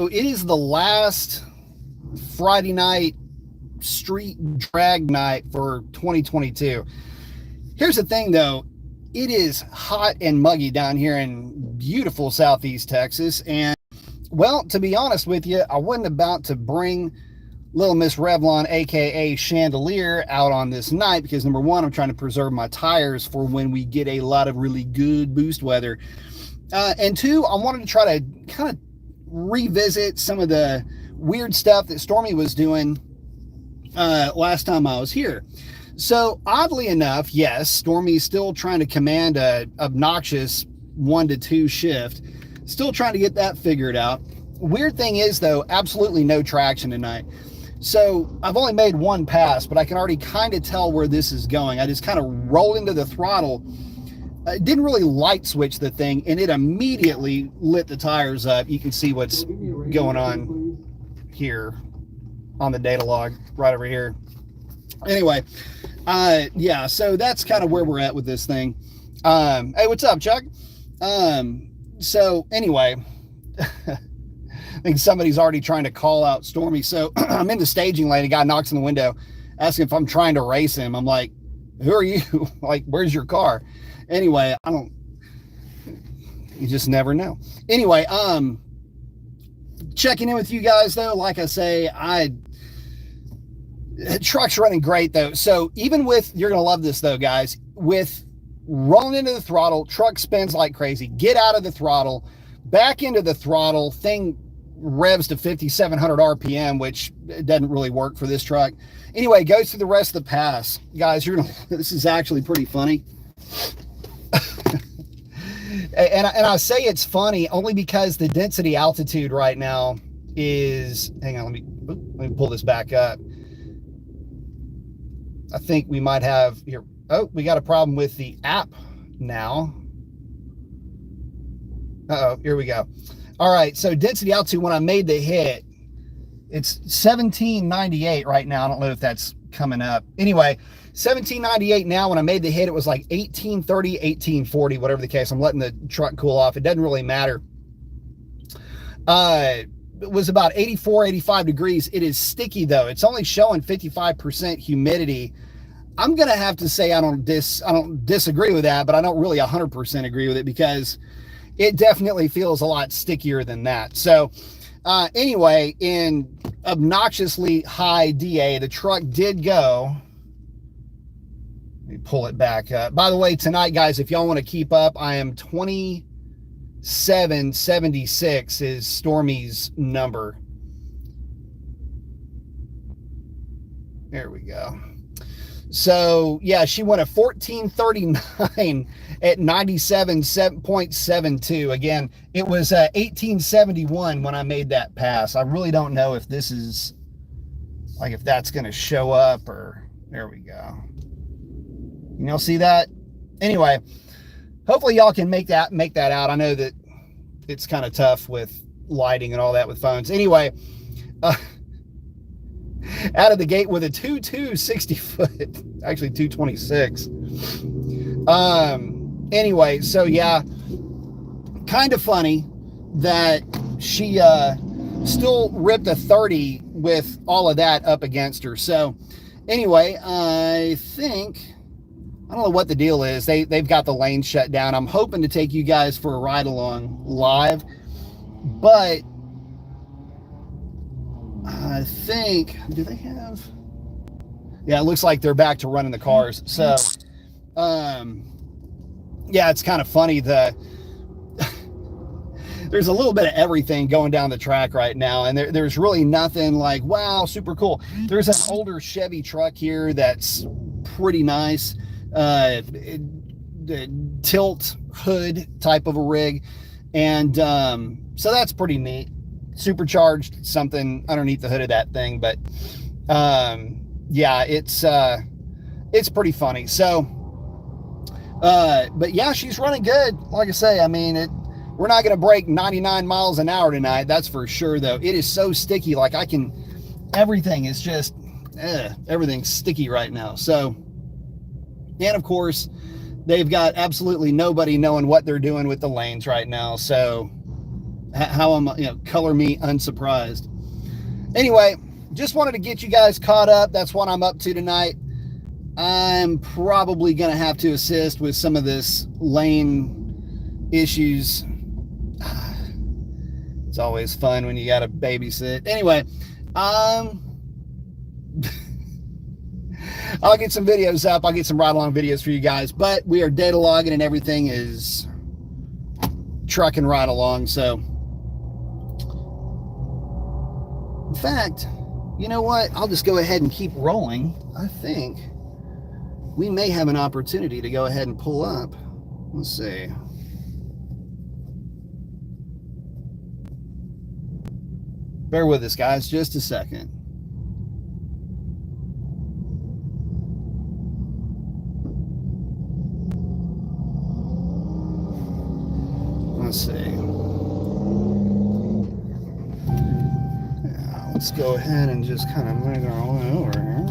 So it is the last Friday night street drag night for 2022. Here's the thing though, it is hot and muggy down here in beautiful Southeast Texas. And well, to be honest with you, I wasn't about to bring Little Miss Revlon, aka Chandelier, out on this night because number one, I'm trying to preserve my tires for when we get a lot of really good boost weather. And two, I wanted to try to kind of revisit some of the weird stuff that Stormy was doing last time I was here. So oddly enough, yes, Stormy's still trying to command a obnoxious 1 to 2 shift. Still trying to get that figured out. Weird thing is though, absolutely no traction tonight. So I've only made one pass, but I can already kind of tell where this is going. I just kind of rolled into the throttle. I didn't really light switch the thing, and it immediately lit the tires up. You can see what's going on here on the data log right over here. Anyway, yeah, so that's kind of where we're at with this thing. Hey, what's up, Chuck? So anyway, I think somebody's already trying to call out Stormy. So I'm in the staging lane. A guy knocks on the window asking if I'm trying to race him. I'm like, who are you? Like, where's your car? Anyway, you just never know. Anyway, checking in with you guys though. Like I say, truck's running great though. So even with, you're going to love this though, guys, with rolling into the throttle, truck spins like crazy, get out of the throttle, back into the throttle, thing revs to 5,700 RPM, which doesn't really work for this truck. Anyway, goes through the rest of the pass. Guys, this is actually pretty funny. and I say it's funny only because the density altitude right now is, hang on, let me pull this back up. I think we might have here. Oh, we got a problem with the app now. Uh-oh, here we go. All right, so density altitude, when I made the hit, it's 1798 right now. I don't know if that's coming up. Anyway, 1798 now. When I made the hit, it was like 1830, 1840, whatever the case. I'm letting the truck cool off. It doesn't really matter. It was about 84, 85 degrees. It is sticky though. It's only showing 55% humidity. I'm going to have to say I don't disagree with that, but I don't really 100% agree with it because it definitely feels a lot stickier than that. So anyway, in obnoxiously high DA, the truck did go. Let me pull it back up. By the way, tonight, guys, if y'all want to keep up, I am 2776 is Stormy's number. There we go. So yeah, she went a 1439 at 97.72. Again, it was 1871 when I made that pass. I really don't know if this is like, if that's going to show up or, there we go. You know, see that? Anyway, hopefully y'all can make that out. I know that it's kind of tough with lighting and all that with phones. Anyway, out of the gate with a 2.260 foot, actually 226. Anyway, so yeah, kind of funny that she still ripped a 30 with all of that up against her. So anyway, I don't know what the deal is. They've got the lane shut down. I'm hoping to take you guys for a ride along live, but I think, do they have? Yeah, it looks like they're back to running the cars. So, yeah, it's kind of funny. There's a little bit of everything going down the track right now, and there's really nothing like, wow, super cool. There's an older Chevy truck here that's pretty nice. Tilt hood type of a rig, and so that's pretty neat. Supercharged something underneath the hood of that thing, but yeah, it's pretty funny. So but yeah, she's running good. Like I say, I mean, we're not going to break 99 miles an hour tonight, that's for sure though. It is so sticky, like everything is just everything's sticky right now. So, and of course they've got absolutely nobody knowing what they're doing with the lanes right now. So how am I, color me unsurprised. Anyway, just wanted to get you guys caught up. That's what I'm up to tonight. I'm probably going to have to assist with some of this lane issues. It's always fun when you got to babysit. Anyway, I'll get some videos up. I'll get some ride-along videos for you guys. But we are data logging and everything is trucking right along. So, in fact, you know what? I'll just go ahead and keep rolling. I think we may have an opportunity to go ahead and pull up. Let's see. Bear with us, guys, just a second. Let's see. Yeah, let's go ahead and just kind of move our way over here.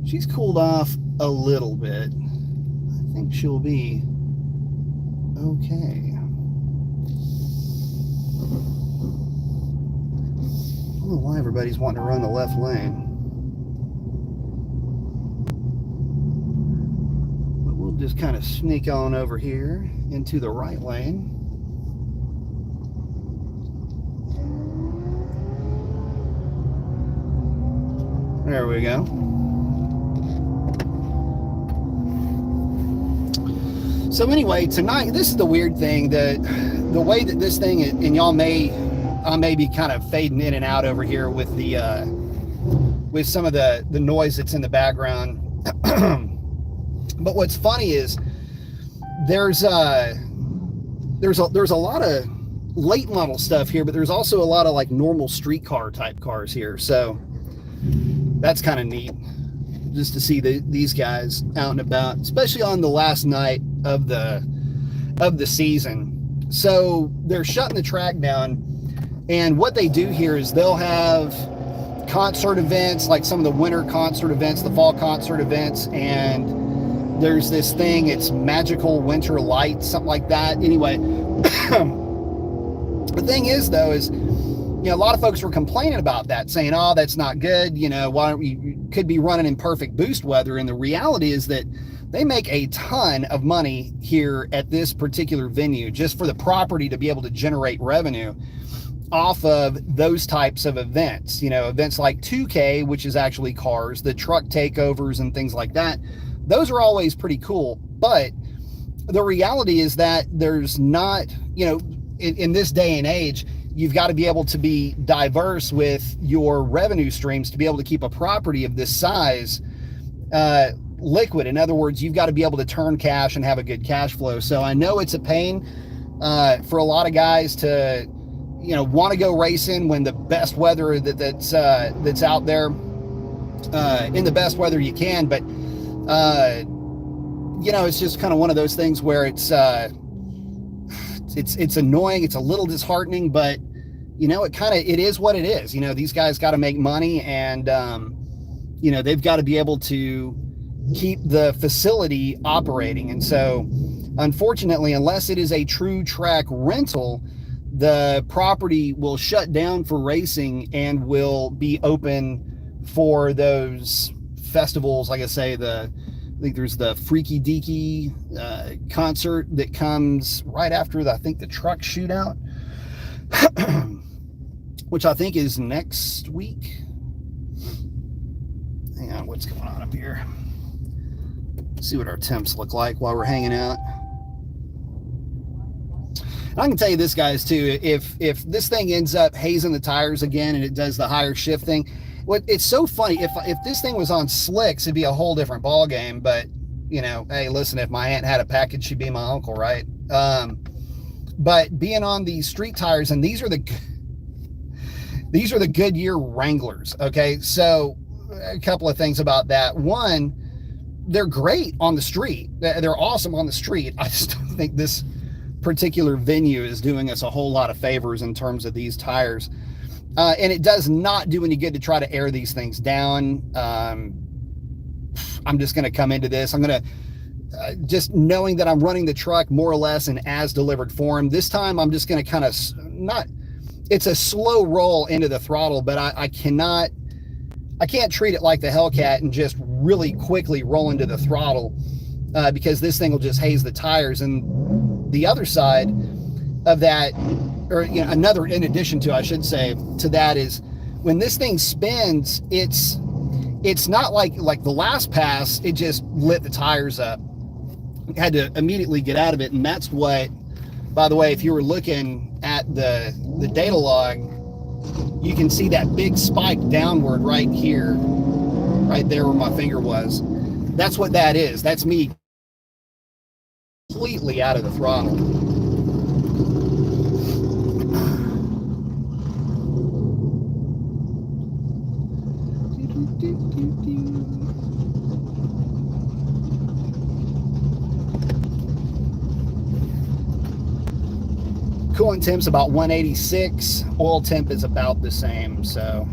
She's cooled off a little bit. I think she'll be okay. I don't know why everybody's wanting to run the left lane. But we'll just kind of sneak on over here into the right lane. There we go. So anyway, tonight, this is the weird thing, that the way that this thing, and I may be kind of fading in and out over here with the with some of the noise that's in the background. But what's funny is there's a lot of late model stuff here, but there's also a lot of like normal streetcar type cars here. So that's kind of neat, just to see these guys out and about, especially on the last night of the season. So they're shutting the track down, and what they do here is they'll have concert events, like some of the winter concert events, the fall concert events, and there's this thing, it's Magical Winter Light, something like that. Anyway, the thing is though is, a lot of folks were complaining about that, saying, oh, that's not good, why don't you could be running in perfect boost weather. And the reality is that they make a ton of money here at this particular venue just for the property to be able to generate revenue off of those types of events. Events like 2K, which is actually cars, the truck takeovers and things like that. Those are always pretty cool. But the reality is that there's not, in this day and age, you've got to be able to be diverse with your revenue streams to be able to keep a property of this size liquid. In other words, you've got to be able to turn cash and have a good cash flow. So I know it's a pain for a lot of guys to, want to go racing when the best weather that's out there, in the best weather you can. But, it's just kind of one of those things where it's annoying. It's a little disheartening, but it is what it is. These guys got to make money, and they've got to be able to keep the facility operating. And so unfortunately, unless it is a true track rental, the property will shut down for racing and will be open for those festivals. Like I say, I think there's the Freaky Deaky concert that comes right after the truck shootout, which I think is next week. Hang on, what's going on up here? See what our temps look like while we're hanging out. And I can tell you this, guys, too, if this thing ends up hazing the tires again and it does the higher shift thing, it's so funny. If this thing was on slicks, it'd be a whole different ball game. But hey, listen, if my aunt had a package, she'd be my uncle, right? But being on these street tires, and these are the Goodyear Wranglers. Okay, so a couple of things about that. One, they're great on the street. They're awesome on the street. I just don't think this particular venue is doing us a whole lot of favors in terms of these tires. And it does not do any good to try to air these things down. I'm just going to come into this. just knowing that I'm running the truck more or less in as delivered form. This time I'm just going to kind of it's a slow roll into the throttle, but I can't treat it like the Hellcat and just really quickly roll into the throttle because this thing will just haze the tires. And the other side of that, or another in addition to, I should say, to that is when this thing spins, it's not like the last pass, it just lit the tires up. Had to immediately get out of it. And that's what, by the way, if you were looking at the data log, you can see that big spike downward right here, right there where my finger was. That's what that is. That's me completely out of the throttle. Coolant temp's about 186. Oil temp is about the same. So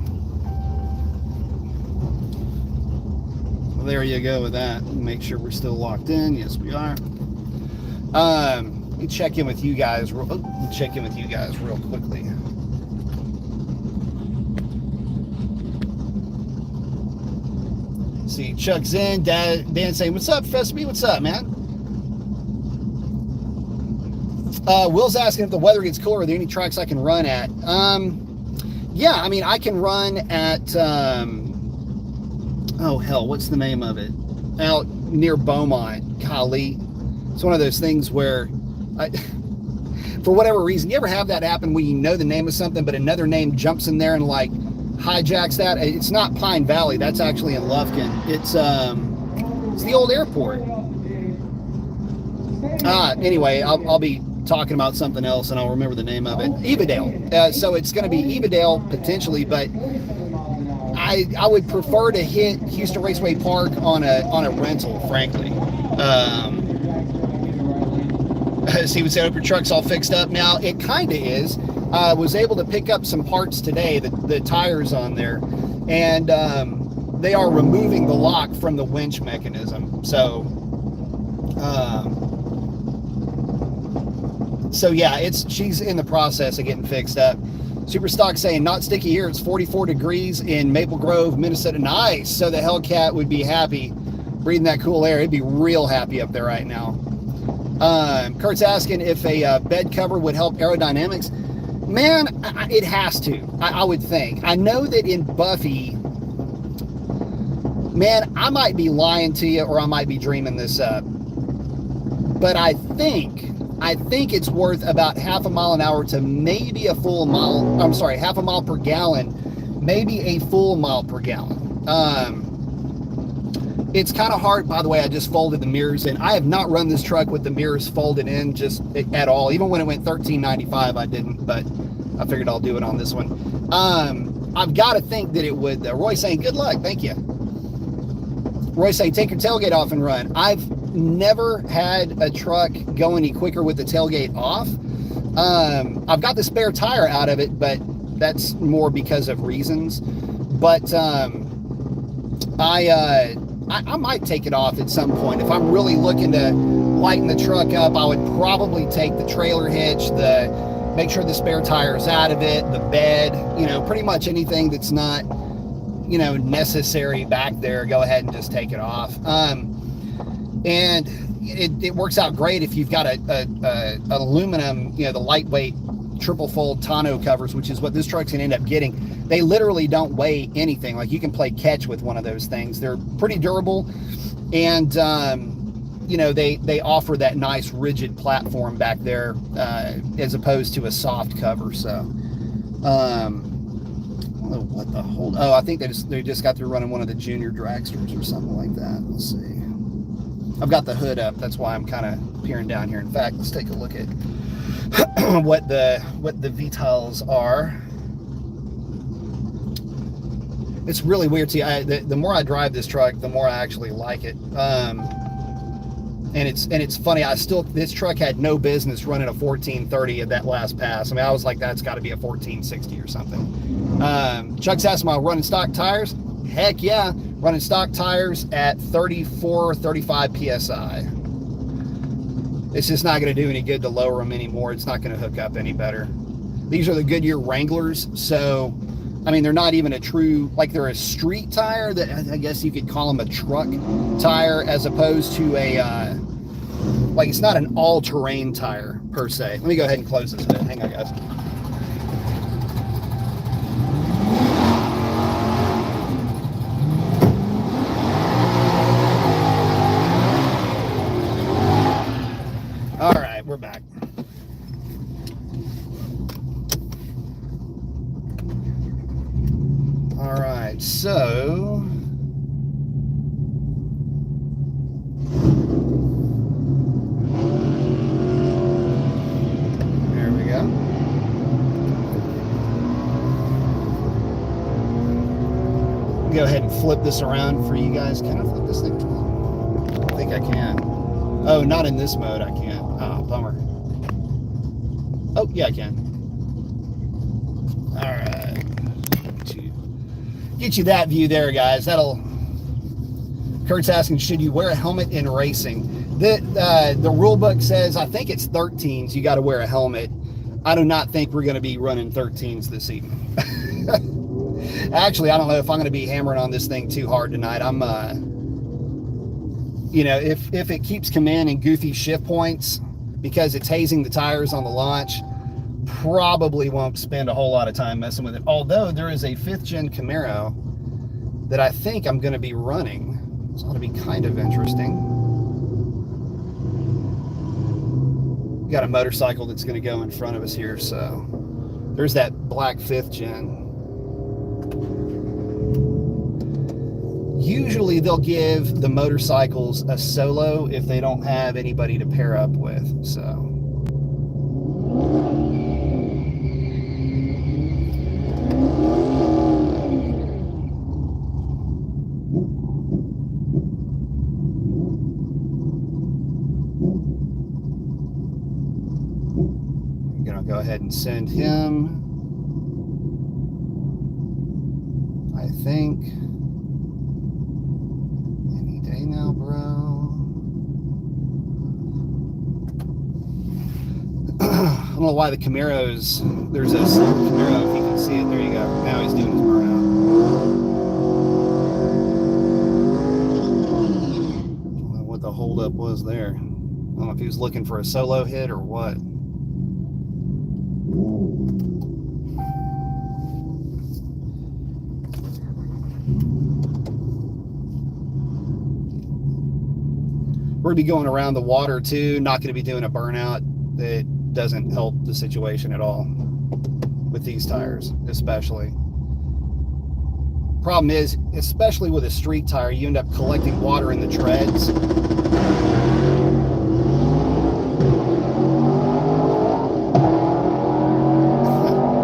well, there you go with that. Make sure we're still locked in. Yes, we are. Let me check in with you guys. Real quickly. See, Chuck's in. Dan saying, "What's up, Professor B? What's up, man?" Will's asking if the weather gets cooler, are there any tracks I can run at? Yeah, I mean, I can run at, oh hell, what's the name of it? Out near Beaumont, Golly. It's one of those things where, for whatever reason, you ever have that happen when you know the name of something, but another name jumps in there and like hijacks that? It's not Pine Valley, that's actually in Lufkin. It's the old airport. Anyway, I'll be talking about something else and I'll remember the name of it. Evadale. So it's going to be Evadale potentially, but I would prefer to hit Houston Raceway Park on a rental, frankly. He would say, "Hope your truck's all fixed up now." It kind of is. Was able to pick up some parts today, the tires on there, and they are removing the lock from the winch mechanism. So yeah, she's in the process of getting fixed up. Superstock saying, "Not sticky here. It's 44 degrees in Maple Grove, Minnesota." Nice. So the Hellcat would be happy breathing that cool air. It'd be real happy up there right now. Kurt's asking if a bed cover would help aerodynamics. Man, it has to. I would think. I know that in Buffy, man, I might be lying to you or I might be dreaming this up, but I think it's worth about half a mile an hour to maybe a full mile. I'm sorry, half a mile per gallon, maybe a full mile per gallon. It's kind of hard, by the way. I just folded the mirrors in. I have not run this truck with the mirrors folded in just at all. Even when it went $13.95, I didn't, but I figured I'll do it on this one. I've got to think that it would. Roy saying, "Good luck, thank you." Roy saying, "Take your tailgate off and run." I've never had a truck go any quicker with the tailgate off. I've got the spare tire out of it, but that's more because of reasons. But I might take it off at some point. If I'm really looking to lighten the truck up, I would probably take the trailer hitch, make sure the spare tire is out of it, the bed, pretty much anything that's not, necessary back there, go ahead and just take it off. And it works out great if you've got a aluminum, the lightweight triple fold tonneau covers, which is what this truck's gonna end up getting. They literally don't weigh anything. Like, you can play catch with one of those things. They're pretty durable, and they offer that nice rigid platform back there as opposed to a soft cover. So what the whole, I think they just got through running one of the junior dragsters or something like that. Let's see. I've got the hood up, that's why I'm kind of peering down here. In fact, let's take a look at what the VTOLs are. It's really weird. See, the more I drive this truck, the more I actually like it. And it's funny. This truck had no business running a 1430 at that last pass. I mean, I was like, that's got to be a 1460 or something. Chuck's asking about running stock tires. Heck yeah, running stock tires at 34, 35 psi. It's just not going to do any good to lower them anymore. It's not going to hook up any better. These are the Goodyear Wranglers, so I mean, they're not even a true, like they're a street tire that I guess you could call them a truck tire, as opposed to a, like it's not an all-terrain tire per se. Let me go ahead and close this hood. Hang on, guys. All right, we're back. All right, so there we go. Go ahead and flip this around for you guys. Can I flip this thing? I think I can. Oh, not in this mode, I can't. Oh, bummer. Oh, yeah, I can. All right. Get you that view there, guys. Kurt's asking, should you wear a helmet in racing? The rule book says, I think it's 13s, you got to wear a helmet. I do not think we're going to be running 13s this evening. Actually, I don't know if I'm going to be hammering on this thing too hard tonight. I'm, you know, if it keeps commanding goofy shift points because it's hazing the tires on the launch, probably won't spend a whole lot of time messing with it. Although there is a 5th gen Camaro that I think I'm going to be running. So it'll be kind of interesting. We got a motorcycle that's going to go in front of us here. So there's that black 5th gen. Usually they'll give the motorcycles a solo if they don't have anybody to pair up with. So go ahead and send him, I think, any day now, bro. I don't know why the Camaros, there's this Camaro, if you can see it, there you go. Now he's doing his burnout. I don't know what the holdup was there. I don't know if he was looking for a solo hit or what. We're going to be going around the water too, not going to be doing a burnout. That doesn't help the situation at all with these tires, especially. Problem is, especially with a street tire, you end up collecting water in the treads. I don't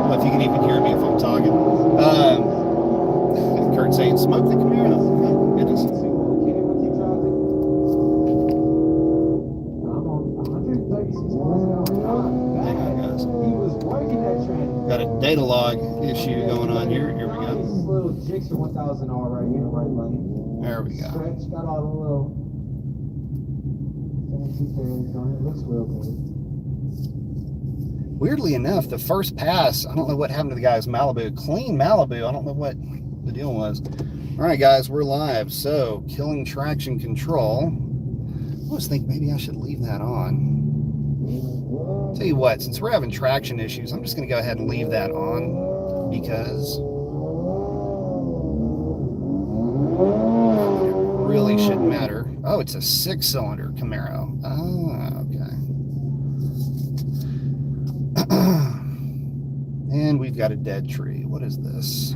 know if you can even hear me if I'm talking. Kurt saying, smoke the Camaro. Oh, goodness. Got a data log issue going on here. Here we go. This little Gixxer 1000R right here, right lane. There we go. Stretch, got all the little fancy things on it. Looks real good. Weirdly enough, the first pass, I don't know what happened to the guy's Malibu. Clean Malibu. I don't know what the deal was. All right, guys, we're live. So, killing traction control. I always think maybe I should leave that on. Tell you what, since we're having traction issues, I'm just going to go ahead and leave that on because it really shouldn't matter. Oh, it's a 6-cylinder Camaro. Oh, okay. And we've got a dead tree. What is this?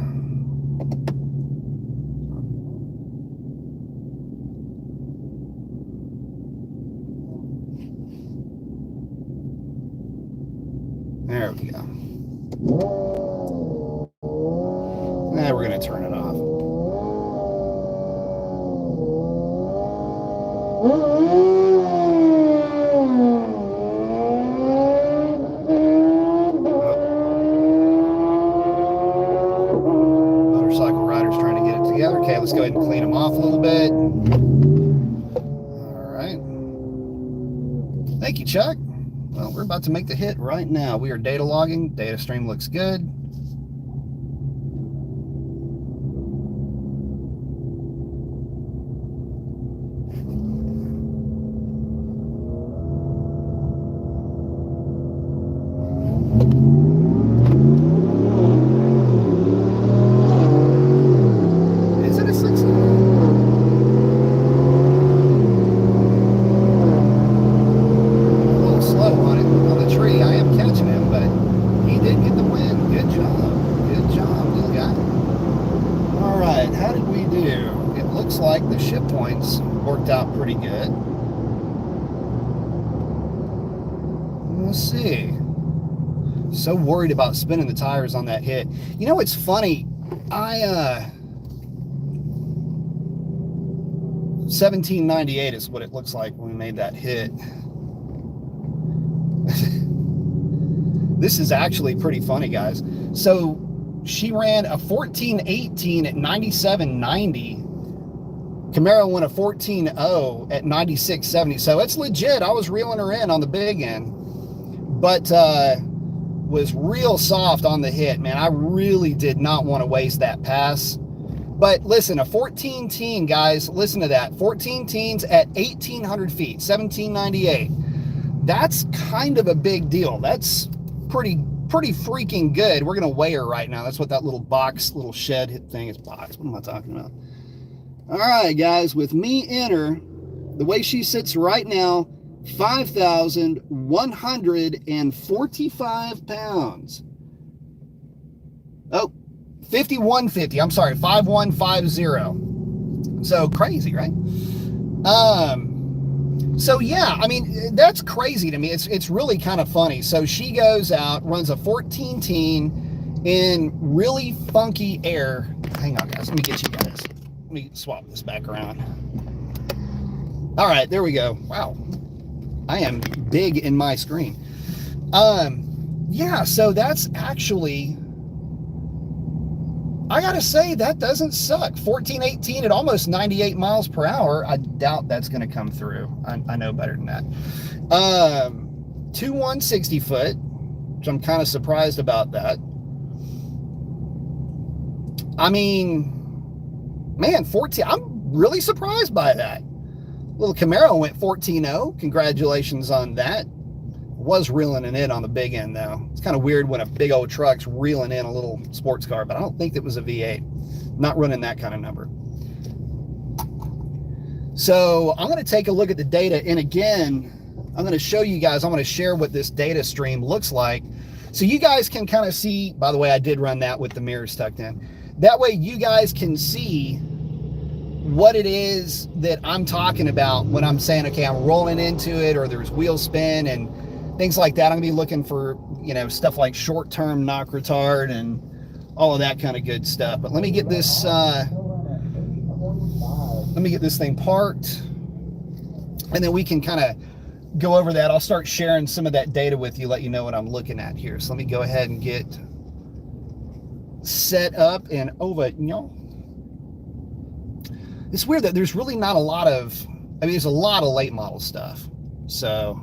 There we go. Now we're going to turn it off. Motorcycle rider's trying to get it together. Okay, let's go ahead and clean them off a little bit. All right. Thank you, Chuck. Well, we're about to make the hit right now. We are data logging. Data stream looks good. Like the ship points worked out pretty good. We'll see. So worried about spinning the tires on that hit. You know, it's funny. 1798 is what it looks like when we made that hit. This is actually pretty funny, guys. So she ran a 1418 at 9790. Camaro went a 14.0 at 96.70, so it's legit. I was reeling her in on the big end, but was real soft on the hit, man. I really did not want to waste that pass. But listen, a 14 teen, guys, listen to that. 14 teens at 1,800 feet, 1798. That's kind of a big deal. That's pretty freaking good. We're going to weigh her right now. That's what that little box, little shed thing is. Box. What am I talking about? All right, guys, with me in her, the way she sits right now, 5,145 pounds. Oh, 5150. I'm sorry, 5150. So crazy, right? So yeah, I mean, that's crazy to me. It's really kind of funny. So she goes out, runs a 14 teen in really funky air. Hang on, guys. Let me get you guys. Let me swap this back around. All right, there we go. Wow. I am big in my screen. Yeah, so that's actually, I gotta say, that doesn't suck. 1418 at almost 98 miles per hour. I doubt that's gonna come through. I know better than that. 160 foot, which I'm kind of surprised about that. I mean, man, 14, I'm really surprised by that. Little Camaro went 14.0. Congratulations on that. Was reeling it in on the big end, though. It's kind of weird when a big old truck's reeling in a little sports car, but I don't think it was a V8. Not running that kind of number. So I'm going to take a look at the data, and again, I'm going to show you guys, I'm going to share what this data stream looks like. So you guys can kind of see, by the way, I did run that with the mirrors tucked in. That way you guys can see what it is that I'm talking about when I'm saying, okay, I'm rolling into it, or there's wheel spin and things like that. I'm gonna be looking for, you know, stuff like short-term knock retard and all of that kind of good stuff. But let me get this thing parked, and then we can kind of go over that. I'll start sharing some of that data with you, let you know what I'm looking at here. So let me go ahead and get set up and over. You know, it's weird that there's really not a lot of, I mean, there's a lot of late model stuff. So,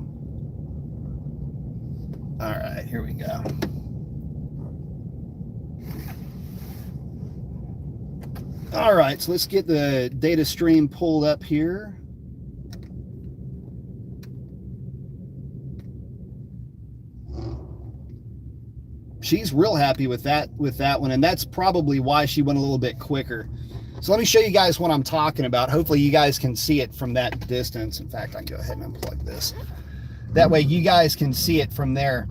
all right, here we go. All right, so let's get the data stream pulled up here. She's real happy with that one, and that's probably why she went a little bit quicker. So let me show you guys what I'm talking about. Hopefully you guys can see it from that distance. In fact, I can go ahead and unplug this. That way you guys can see it from there.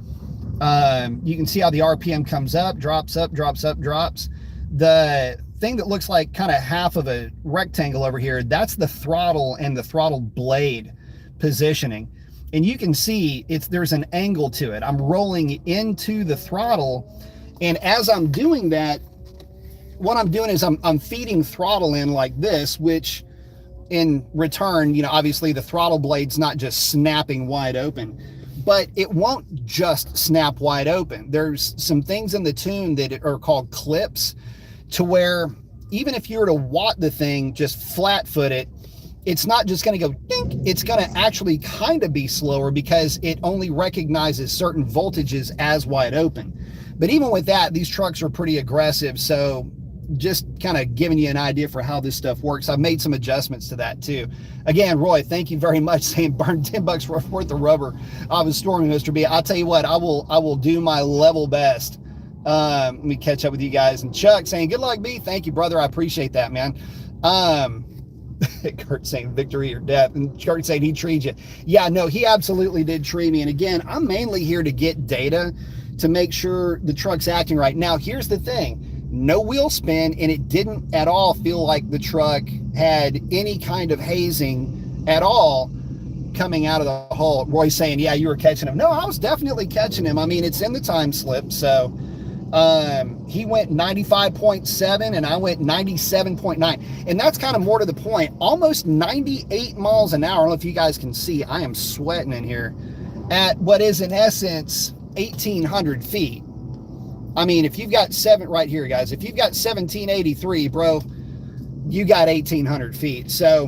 You can see how the RPM comes up, drops, drops. The thing that looks like kind of half of a rectangle over here, that's the throttle and the throttle blade positioning. And you can see there's an angle to it. I'm rolling into the throttle, and as I'm doing that, what I'm doing is I'm feeding throttle in like this, which in return, you know, obviously the throttle blade's not just snapping wide open, but it won't just snap wide open. There's some things in the tune that are called clips, to where even if you were to watt the thing, just flat foot it, it's not just going to go dink, it's going to actually kind of be slower because it only recognizes certain voltages as wide open. But even with that, these trucks are pretty aggressive. So just kind of giving you an idea for how this stuff works. I've made some adjustments to that too. Again, Roy, thank you very much, saying burn $10 worth of rubber. I was storming, Mr. B. I'll tell you what, I will do my level best. Let me catch up with you guys. And Chuck saying, good luck, B. Thank you, brother. I appreciate that, man. Kurt saying victory or death. And Kurt saying he treed you. Yeah, no, he absolutely did tree me. And again, I'm mainly here to get data to make sure the truck's acting right. Now, here's the thing. No wheel spin, and it didn't at all feel like the truck had any kind of hazing at all coming out of the hole. Roy's saying, yeah, you were catching him. No, I was definitely catching him. I mean, it's in the time slip. So he went 95.7 and I went 97.9. And that's kind of more to the point. Almost 98 miles an hour. I don't know if you guys can see. I am sweating in here at what is in essence 1,800 feet. I mean, if you've got right here, guys, if you've got 1783, bro, you got 1,800 feet. So,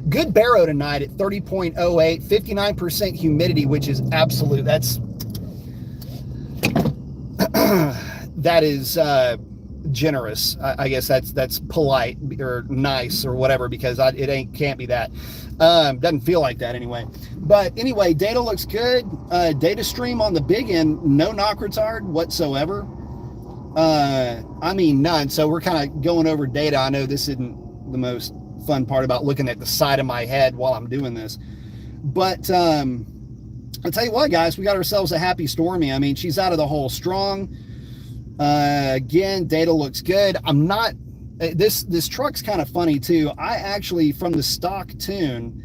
good baro tonight at 30.08, 59% humidity, which is absolute. That is generous. I guess that's polite or nice or whatever, because it can't be that. Doesn't feel like that anyway. But anyway, data looks good. Data stream on the big end, no knock retard whatsoever. I mean, none. So we're kind of going over data. I know this isn't the most fun part about looking at the side of my head while I'm doing this. But I'll tell you what, guys, we got ourselves a happy Stormy. I mean, she's out of the hole strong. Again, data looks good. I'm not, this truck's kind of funny too. I actually, from the stock tune,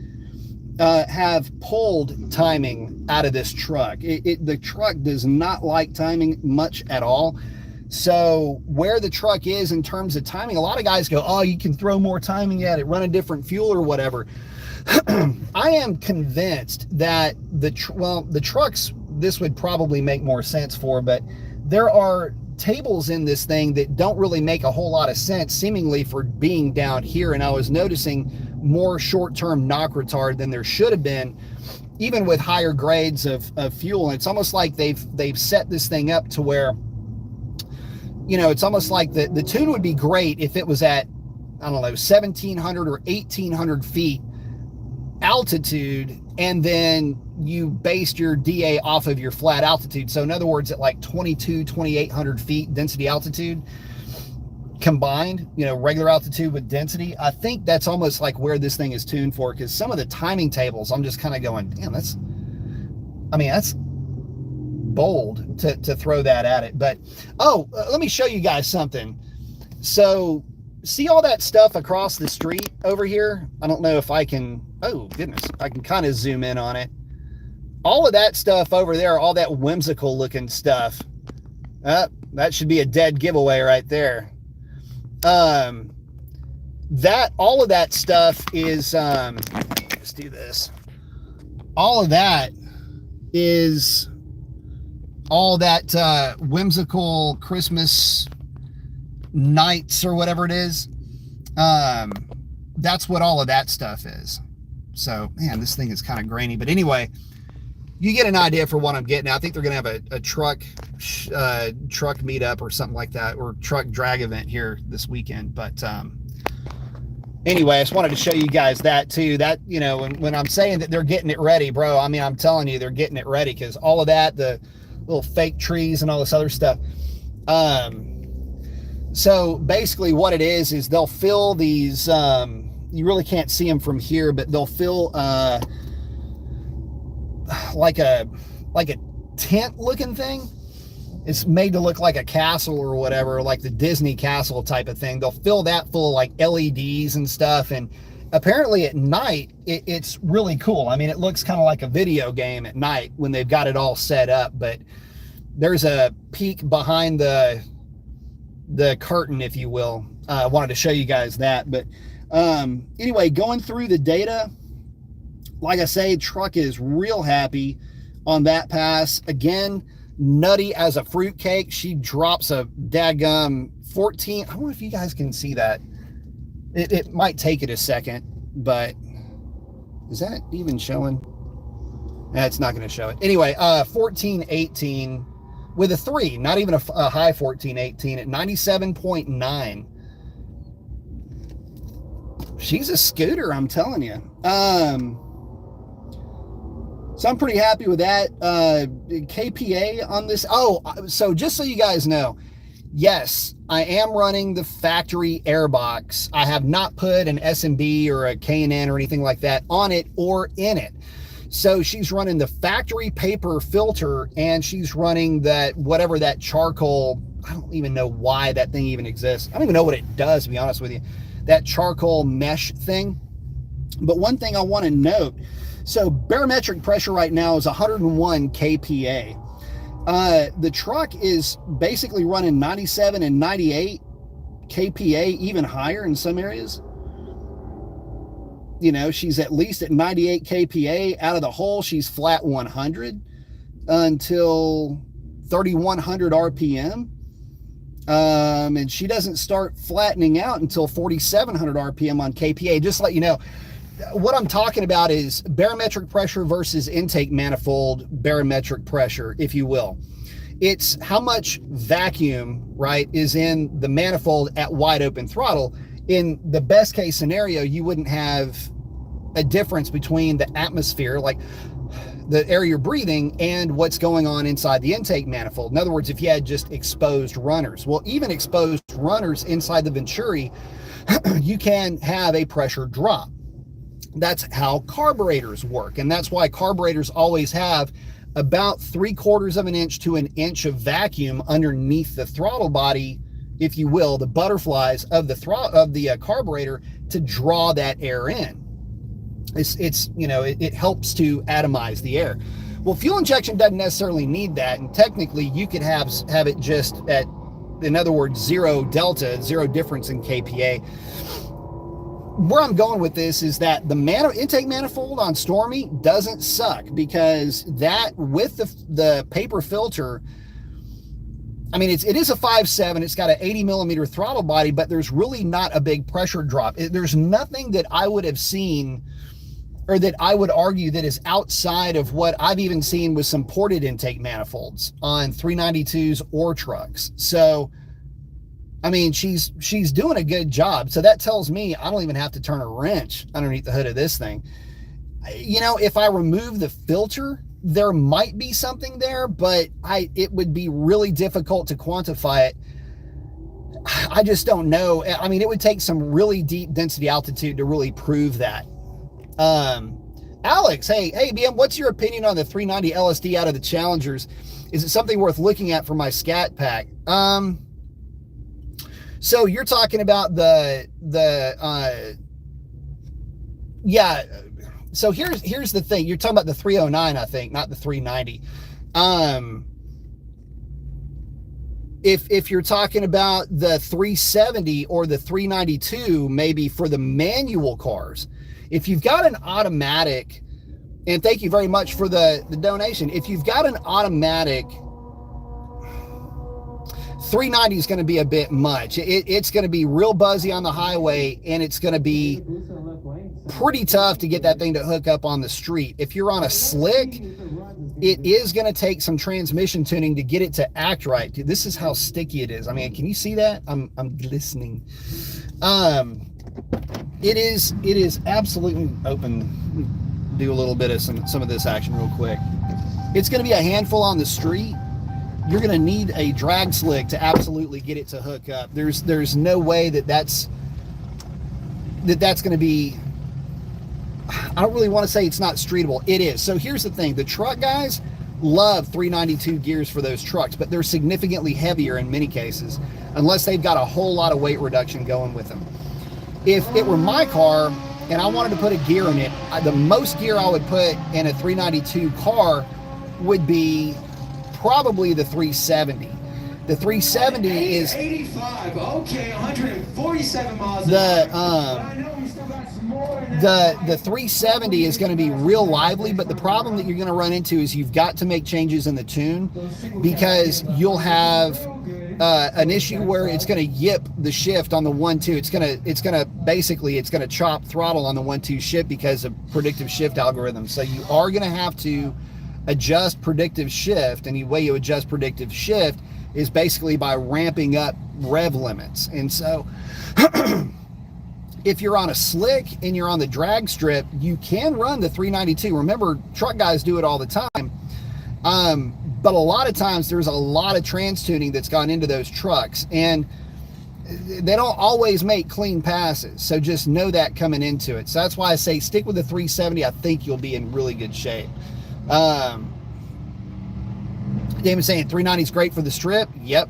have pulled timing out of this truck. The truck does not like timing much at all. So where the truck is in terms of timing, a lot of guys go, oh, you can throw more timing at it, run a different fuel or whatever. I am convinced that the trucks, this would probably make more sense for, but there are tables in this thing that don't really make a whole lot of sense, seemingly, for being down here. And I was noticing more short-term knock retard than there should have been, even with higher grades of fuel. And it's almost like they've set this thing up to where, you know, it's almost like the tune would be great if it was at, I don't know, 1,700 or 1,800 feet altitude, and then you based your DA off of your flat altitude. So in other words, at like 2,800 feet density altitude combined, you know, regular altitude with density, I think that's almost like where this thing is tuned for, because some of the timing tables, I'm just kind of going, damn, that's bold to throw that at it. But let me show you guys something. So see all that stuff across the street over here? I don't know if I can, oh goodness, I can kind of zoom in on it. All of that stuff over there, all that whimsical looking stuff, that should be a dead giveaway right there. All of that stuff is, let's do this. All of that is all that whimsical Christmas nights or whatever it is. That's what all of that stuff is. So, man, this thing is kind of grainy. But anyway, you get an idea for what I'm getting at. I think they're going to have a truck meetup or something like that, or truck drag event here this weekend. But anyway, I just wanted to show you guys that too. That, you know, when I'm saying that they're getting it ready, bro, I mean, I'm telling you, they're getting it ready, because all of that, the little fake trees and all this other stuff. So basically what it is they'll fill these, you really can't see them from here, but they'll fill like a tent looking thing. It's made to look like a castle or whatever, like the Disney castle type of thing. They'll fill that full of like LEDs and stuff. And apparently at night, it's really cool. I mean, it looks kind of like a video game at night when they've got it all set up. But there's a peek behind the curtain, if you will. I wanted to show you guys that. But anyway, going through the data, like I say, truck is real happy on that pass. Again, nutty as a fruitcake. She drops a daggum 14. I don't know if you guys can see that. It might take it a second, but is that even showing? It's not going to show it. Anyway, 1418 with a 3, not even a high 1418 at 97.9. She's a scooter, I'm telling you. So I'm pretty happy with that. KPA on this. Oh, so just so you guys know, yes, I am running the factory airbox. I have not put an SMB or a K&N or anything like that on it or in it. So she's running the factory paper filter, and she's running that, whatever that charcoal, I don't even know why that thing even exists. I don't even know what it does, to be honest with you. That charcoal mesh thing. But one thing I want to note, so barometric pressure right now is 101 kPa. The truck is basically running 97 and 98 kPa, even higher in some areas. You know, she's at least at 98 kPa. Out of the hole, she's flat 100 until 3,100 RPM. And she doesn't start flattening out until 4,700 RPM on kPa. Just to let you know, what I'm talking about is barometric pressure versus intake manifold barometric pressure, if you will. It's how much vacuum, right, is in the manifold at wide open throttle. In the best case scenario, you wouldn't have a difference between the atmosphere, like the air you're breathing, and what's going on inside the intake manifold. In other words, if you had just exposed runners. Well, even exposed runners inside the Venturi, you can have a pressure drop. That's how carburetors work. And that's why carburetors always have about 3/4 of an inch to an inch of vacuum underneath the throttle body, if you will, the butterflies of the carburetor, to draw that air in. It's you know, it helps to atomize the air. Well, fuel injection doesn't necessarily need that, and technically you could have it just at, in other words, zero delta, zero difference in kPa. Where I'm going with this is that the intake manifold on Stormy doesn't suck, because that, with the paper filter, I mean, it is a 5.7, it's got an 80 millimeter throttle body, but there's really not a big pressure drop. There's nothing that I would have seen, or that I would argue, that is outside of what I've even seen with some ported intake manifolds on 392s or trucks. So, I mean, she's doing a good job. So that tells me I don't even have to turn a wrench underneath the hood of this thing. You know, if I remove the filter, there might be something there, but it would be really difficult to quantify it. I just don't know. I mean, it would take some really deep density altitude to really prove that. Alex, hey BM, what's your opinion on the 390 LSD out of the Challengers? Is it something worth looking at for my Scat Pack? So you're talking about yeah. So here's the thing. You're talking about the 309, I think, not the 390. If you're talking about the 370 or the 392, maybe for the manual cars, if you've got an automatic, and thank you very much for the donation. If you've got an automatic, 390 is going to be a bit much. It's going to be real buzzy on the highway, and it's going to be pretty tough to get that thing to hook up on the street. If you're on a slick, it is going to take some transmission tuning to get it to act right. Dude, this is how sticky it is. I mean, can you see that? I'm glistening. It is absolutely open. Do a little bit of some of this action real quick. It's going to be a handful on the street. You're going to need a drag slick to absolutely get it to hook up. There's no way that's going to be, I don't really want to say it's not streetable. It is. So here's the thing. The truck guys love 392 gears for those trucks, but they're significantly heavier in many cases, unless they've got a whole lot of weight reduction going with them. If it were my car and I wanted to put a gear in it, the most gear I would put in a 392 car would be probably the 370. The 370 is 85. Okay, 147 miles. The 370 is going to be real lively, but the problem that you're going to run into is you've got to make changes in the tune, because you'll have an issue where it's going to yip the shift on the 1-2. It's going to chop throttle on the 1-2 shift because of predictive shift algorithms. So you are going to have to adjust predictive shift, and the way you adjust predictive shift is basically by ramping up rev limits. And so if you're on a slick and you're on the drag strip, you can run the 392. Remember, truck guys do it all the time. But a lot of times there's a lot of trans tuning that's gone into those trucks, and they don't always make clean passes. So just know that coming into it. So that's why I say stick with the 370. I think you'll be in really good shape. Damon's saying 390 is great for the strip. Yep.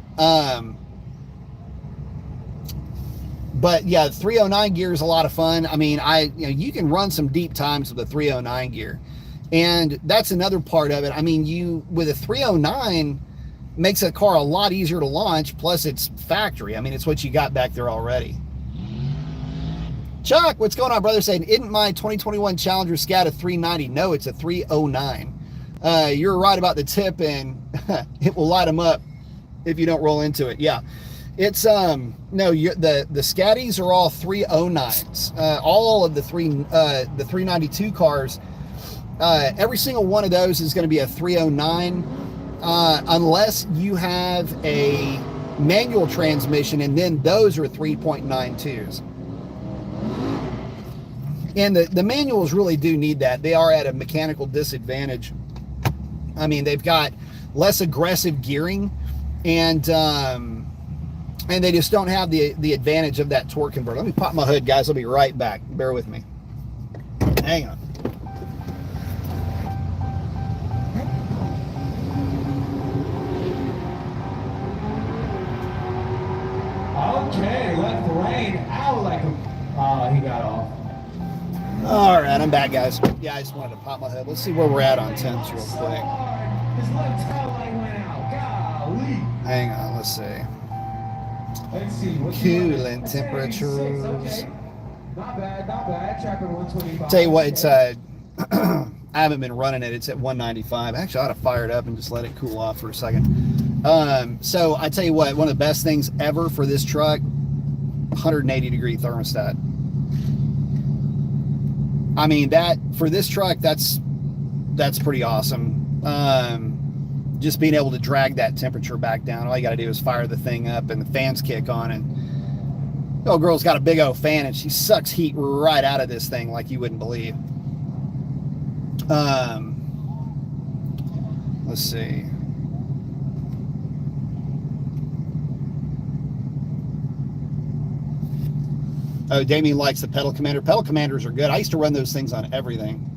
But yeah, 309 gear is a lot of fun. I mean, you can run some deep times with the 309 gear. And that's another part of it. I mean, with a 309 makes a car a lot easier to launch, plus it's factory. I mean, it's what you got back there already. Chuck, what's going on, brother? Saying, isn't my 2021 Challenger Scat a 390? No, it's a 309. You're right about the tip, and it will light them up if you don't roll into it. Yeah. It's no, the Scatties are all 309s. All of the 392 cars, every single one of those is going to be a 309, unless you have a manual transmission, and then those are 3.92s. And the manuals really do need that. They are at a mechanical disadvantage. I mean, they've got less aggressive gearing, and they just don't have the advantage of that torque converter. Let me pop my hood, guys. I'll be right back. Bear with me. Hang on. Okay, left lane. Out like him. He got off. All right, I'm back, guys. Yeah, I just wanted to pop my hood. Let's see where we're at on temps real quick. His left tail light went out. Golly. Hang on, let's see. Let's see. Coolant temperatures. Okay. Not bad, not bad. Tracking 125. Tell you what, it's I haven't been running it. It's at 195. Actually, I ought to fire it up and just let it cool off for a second. So I tell you what, one of the best things ever for this truck, 180 degree thermostat. I mean, that for this truck, that's pretty awesome. Just being able to drag that temperature back down. All you got to do is fire the thing up and the fans kick on, and the old girl's got a big old fan, and she sucks heat right out of this thing like you wouldn't believe. Let's see. Oh, Damien likes the pedal commander. Pedal commanders are good. I used to run those things on everything.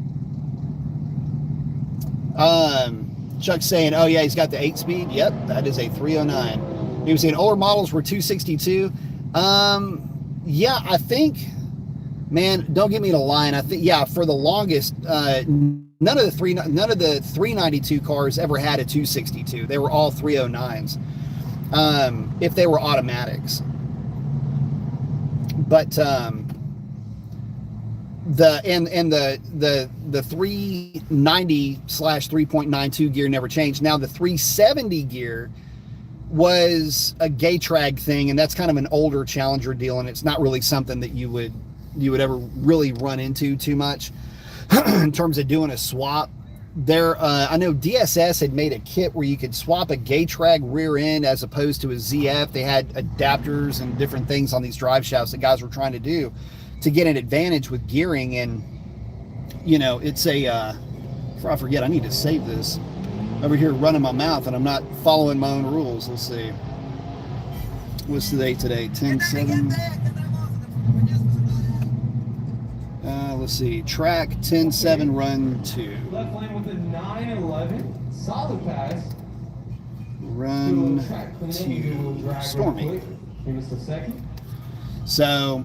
Chuck's saying, oh yeah, he's got the 8-speed. Yep, that is a 309. He was saying older models were 262. Yeah, I think, man, don't get me to line. I think, yeah, for the longest, none of the 392 cars ever had a 262. They were all 309s. If they were automatics. But the 390/3.92 gear never changed. Now the 370 gear was a Gay-Trag thing, and that's kind of an older Challenger deal, and it's not really something that you would ever really run into too much in terms of doing a swap. There, I know DSS had made a kit where you could swap a Gay-Trag rear end as opposed to a ZF. They had adapters and different things on these drive shafts that guys were trying to do to get an advantage with gearing. And, you know, it's a, before I forget, I need to save this. Over here running my mouth and I'm not following my own rules. Let's see. What's the date today? 10/7. Let's see. Track 10/7 run 2. Left lane with a 911. Solid pass. Run 2. Stormy. Give us a second. So,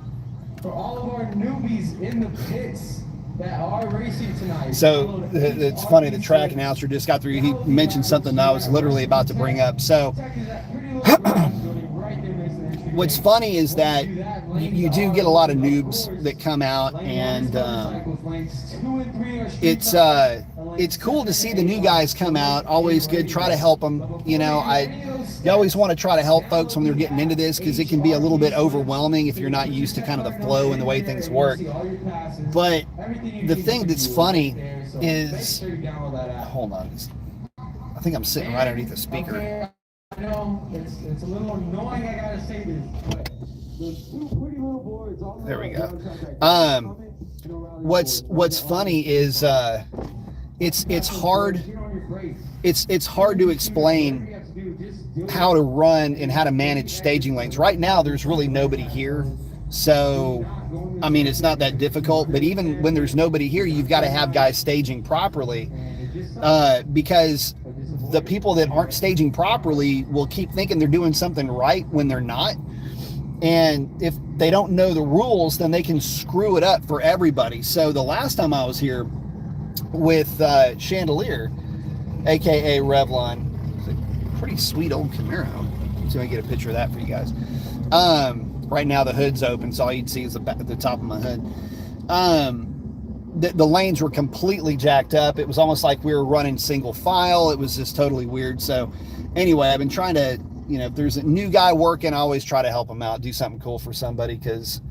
for all of our newbies in the pits that are racing tonight. So it's funny, the track announcer just got through. He mentioned something that I was literally about to bring up. So what's funny is that you do get a lot of it's cool to see the new guys come out. Always good. Try to help them. You know, you always want to try to help folks when they're getting into this, because it can be a little bit overwhelming if you're not used to kind of the flow and the way things work. But the thing that's funny is, hold on, I think I'm sitting right underneath the speaker. I know it's a little annoying, I gotta say this, but there's two pretty little boards all there we go. What's funny is it's hard to explain how to run and how to manage staging lanes. Right now there's really nobody here, so I mean it's not that difficult, but even when there's nobody here, you've got to have guys staging properly, because the people that aren't staging properly will keep thinking they're doing something right when they're not. And if they don't know the rules, then they can screw it up for everybody. So the last time I was here with Chandelier, aka Revlon, it's a pretty sweet old Camaro. So I get a picture of that for you guys. Right now the hood's open, so all you'd see is the top of my hood. The lanes were completely jacked up. It was almost like we were running single file. It was just totally weird. So anyway, I've been trying to, you know, if there's a new guy working, I always try to help them out, do something cool for somebody, because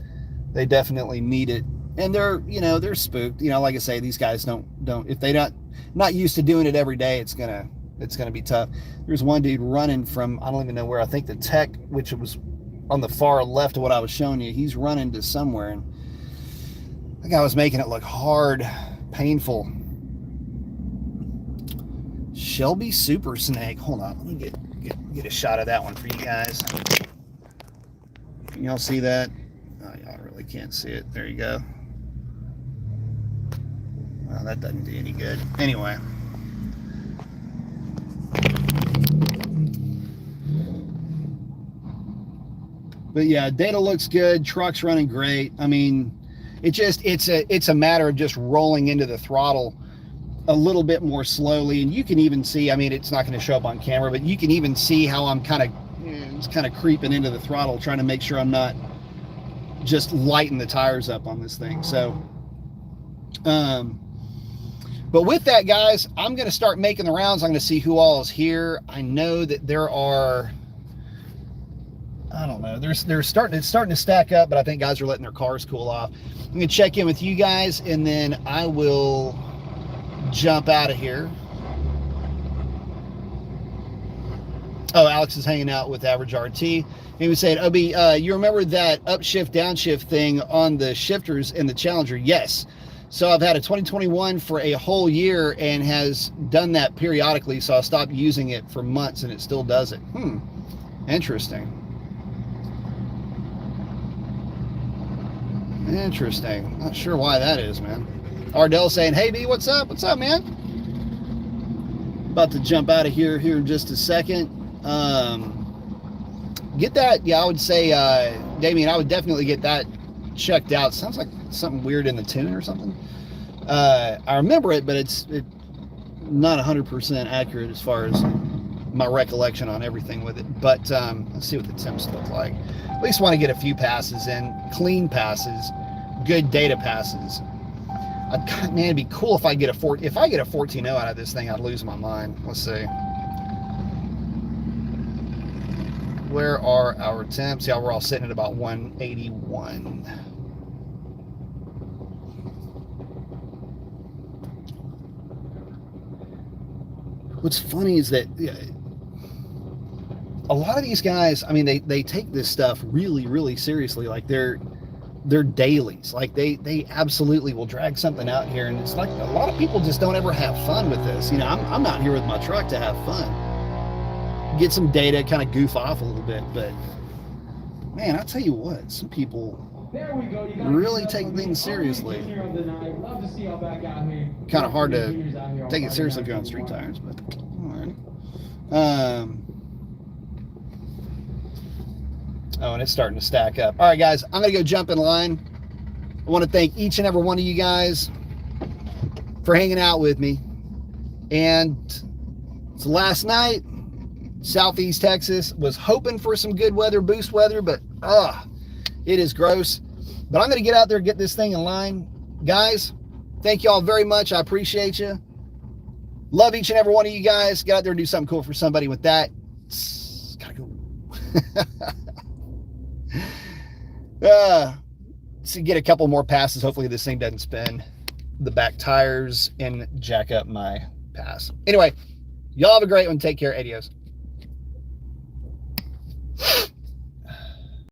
they definitely need it. And they're, you know, they're spooked. You know, like I say, these guys don't if they're not used to doing it every day, it's gonna be tough. There's one dude running from, I don't even know where, I think the Tech, which was on the far left of what I was showing you, he's running to somewhere, and I think I was making it look hard, painful. Shelby Super Snake. Hold on, let me get a shot of that one for you guys. Can y'all see that? Oh, y'all really can't see it. There you go. Well, that doesn't do any good. Anyway. But yeah, data looks good. Truck's running great. I mean, it's a matter of just rolling into the throttle a little bit more slowly. And you can even see, I mean, it's not going to show up on camera, but you can even see how I'm kind of creeping into the throttle, trying to make sure I'm not just lighting the tires up on this thing. So, but with that, guys, I'm going to start making the rounds. I'm going to see who all is here. I know that there are, I don't know, it's starting to stack up, but I think guys are letting their cars cool off. I'm going to check in with you guys, and then I will jump out of here. Oh, Alex is hanging out with Average RT. He was saying, Obi, you remember that upshift, downshift thing on the shifters in the Challenger? Yes. So I've had a 2021 for a whole year and has done that periodically, so I stopped using it for months and it still does it. Interesting. Interesting. Not sure why that is, man. Ardell saying, hey, B, what's up? What's up, man? About to jump out of here in just a second. Get that, yeah, I would say, Damien, I would definitely get that checked out. Sounds like something weird in the tune or something. I remember it, but it's not 100% accurate as far as my recollection on everything with it. But let's see what the temps look like. At least want to get a few passes in, clean passes, good data passes. Man, it'd be cool if I get a 14.0 out of this thing, I'd lose my mind. Let's see. Where are our temps? Yeah, we're all sitting at about 181. What's funny is that a lot of these guys, I mean, they take this stuff really, really seriously. Like they're dailies. Like they absolutely will drag something out here, and it's like a lot of people just don't ever have fun with this. You know, I'm not here with my truck to have fun, get some data, kind of goof off a little bit. But man, I'll tell you what, some people really take things seriously. Kind of hard to take it seriously if you're on street tires, but all right. Oh, and it's starting to stack up. All right, guys, I'm going to go jump in line. I want to thank each and every one of you guys for hanging out with me. And it's last night, Southeast Texas, was hoping for some good weather, boost weather, but it is gross. But I'm going to get out there and get this thing in line. Guys, thank you all very much. I appreciate you. Love each and every one of you guys. Get out there and do something cool for somebody with that. It's kind of cool. So get a couple more passes. Hopefully this thing doesn't spin the back tires and jack up my pass. Anyway, y'all have a great one. Take care. Adios.